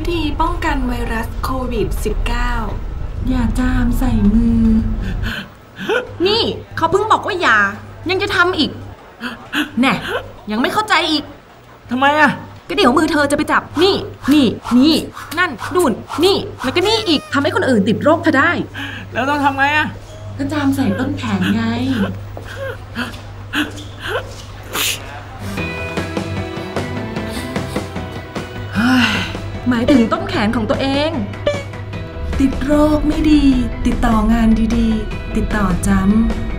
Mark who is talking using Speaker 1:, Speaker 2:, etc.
Speaker 1: วิธีป้องกันไวรัสโควิด -19
Speaker 2: อย่าจามใส่มือ
Speaker 3: นี่เขาเพิ่งบอกว่าอย่ายังจะทำอีกแน่ยังไม่เข้าใจอีก
Speaker 4: ทำไมอะ
Speaker 3: ก็เดี๋ยวมือเธอจะไปจับนี่นั่นนู่นนี่แล้วก็นี่อีกทำให้คนอื่นติดโรคเธอได้
Speaker 4: แล้วต้องทำไงอะ
Speaker 2: ก็จามใส่ต้นแขนไง
Speaker 3: หมายถึงต้นแขนของตัวเอง
Speaker 2: ติดโรคไม่ดีติดต่องานดีๆติดต่อจำ